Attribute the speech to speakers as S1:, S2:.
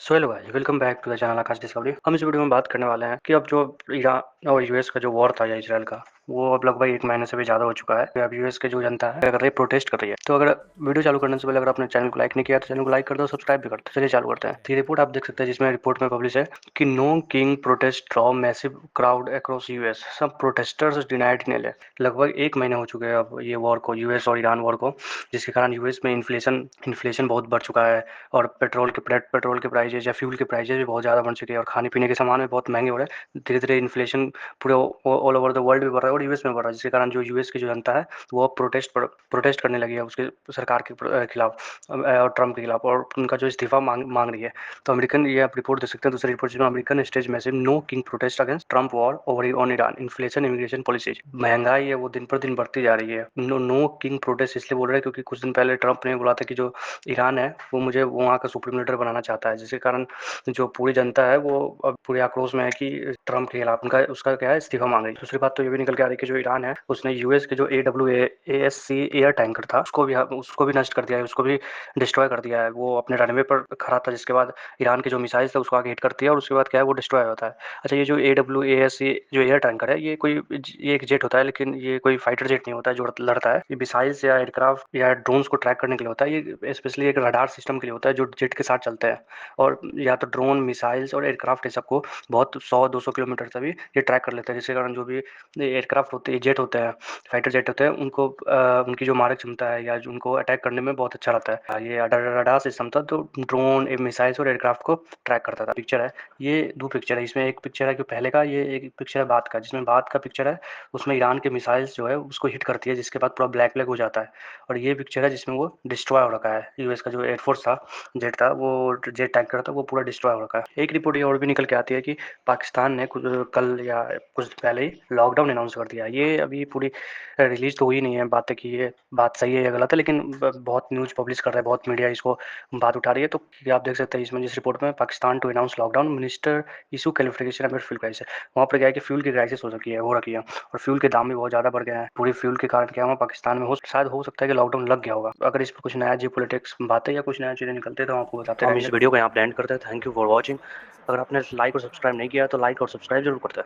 S1: So hello guys, welcome back to the channel Akash Discovery. हम इस video में बात करने वाले हैं कि अब जो ईरान और यूएस का जो वॉर था या इसराइल का, वो अब लगभग 1 महीने से भी ज़्यादा हो चुका है। अब यूएस की जो जनता है कर रही है, प्रोटेस्ट कर रही है। तो अगर वीडियो चालू करने से पहले अगर आपने चैनल को लाइक नहीं किया तो चैनल को लाइक कर दो, सब्सक्राइब भी कर दो। चलिए चालू करते हैं। तो ये रिपोर्ट आप देख सकते हैं जिसमें रिपोर्ट में पब्लिश है कि no king protest draw massive crowd across US, some protesters denied in LA. लगभग 1 महीने हो चुके हैं अब ये वॉर को, यूएस और ईरान वॉर को, जिसके कारण यूएस में इन्फ्लेशन बहुत बढ़ चुका है और पेट्रोल के प्राइजेज या फ्यूल के प्राइजेज भी बहुत ज़्यादा बढ़ चुके हैं और खाने पीने के सामान भी बहुत महंगे हो रहे हैं। धीरे धीरे इन्फ्लेशन पूरे ऑल ओवर द वर्ल्ड भी बढ़ रहा है और यूएस में बढ़ रहा है, जिसके कारण जो यूएस की जो जनता है वो अब प्रोटेस्ट करने लगी है उसके सरकार के खिलाफ और ट्रम्प के खिलाफ, और उनका जो इस्तीफा मांग मांग रही है। तो अमेरिकन, ये आप रिपोर्ट देख सकते हैं, दूसरी रिपोर्ट जिसमें American stage massive no king protest against Trump war over on Iran, inflation, immigration policies. महंगाई है वो दिन पर दिन बढ़ती जा रही है। नो किंग प्रोटेस्ट इसलिए बोल रहे हैं क्योंकि कुछ दिन पहले ट्रम्प ने बोला था कि जो ईरान है वो मुझे वहाँ का सुप्रीम लीडर बनाना चाहता है, जिसके कारण जो पूरी जनता है वो अब पूरे आक्रोश में है कि ट्रम्प के खिलाफ उनका उसका क्या है, इस्तीफा मांग रही है। दूसरी बात तो ये भी निकल के आ रही है कि जो ईरान है उसने यूएस के जो AWACS एयर टैंकर था उसको भी नष्ट कर दिया है, उसको भी डिस्ट्रॉय कर दिया है। वो अपने रनवे पर खड़ा था, जिसके बाद ईरान के जो मिसाइल था उसको आगे हिट करती है और उसके बाद क्या है वो डिस्ट्रॉय होता है। अच्छा, ये जो AWACS जो एयर टैंकर है ये एक जेट होता है, लेकिन ये कोई फाइटर जेट नहीं होता है जो लड़ता है। ये मिसाइल्स या एयरक्राफ्ट या ड्रोन्स को ट्रैक करने के लिए होता है। ये स्पेशली एक रडार सिस्टम के लिए होता है जो जेट के साथ चलते हैं। और या तो ड्रोन, मिसाइल्स और एयरक्राफ्ट ये सबको बहुत 100-200 किलोमीटर से भी ये ट्रैक कर लेते हैं, जिसके कारण जो भी एयरक्राफ्ट होते हैं, जेट होते हैं, फाइटर जेट होते हैं, उनको उनकी जो मारक क्षमता है या जो उनको अटैक करने में बहुत अच्छा रहता है। ये रडार सिस्टम था तो ड्रोन, मिसाइल्स और एयरक्राफ्ट को ट्रैक करता था। पिक्चर है, ये दो पिक्चर है, इसमें एक पिक्चर है कि पहले का, ये एक पिक्चर है बाद का, जिसमें बाद का पिक्चर है उसमें ईरान के मिसाइल्स जो है उसको हिट करती है, जिसके बाद पूरा ब्लैक ब्लैक हो जाता है। और ये पिक्चर है जिसमें वो डिस्ट्रॉय हो रखा है, यूएस का जो एयरफोर्स था, जेट था, वो जेट टैंकर था, वो पूरा डिस्ट्रॉय हो रखा है। एक रिपोर्ट ये और भी निकल के आती है कि पाकिस्तान ने कल या कुछ दिन पहले ही लॉकडाउन अनाउंस कर दिया। ये अभी पूरी रिलीज तो हुई नहीं है बात है कि ये बात सही है या गलत है, लेकिन बहुत न्यूज़ पब्लिश कर रहा है, बहुत मीडिया इसको बात उठा रही है। तो ये आप देख सकते हैं इसमें, जिस रिपोर्ट में Pakistan to announce lockdown, minister issue clarification about fuel crisis. वहाँ पर क्या है कि फ्यूल की क्राइसिस हो रखी है और फ्यूल के दाम भी बहुत ज़्यादा बढ़ गए हैं। पूरी फ्यूल के कारण क्या हुआ पाकिस्तान में, शायद हो सकता है कि लॉकडाउन लग गया होगा। अगर इस पर कुछ नया जियो पॉलिटिक्स बातें या कुछ नया चीज़ें निकलते हैं तो हम आपको बताते रहेंगे। हम इस वीडियो को यहाँ पे एंड करते हैं। Thank you for watching. अगर आपने लाइक और सब्सक्राइब नहीं किया तो लाइक और सब्सक्राइब जरूर करते हैं।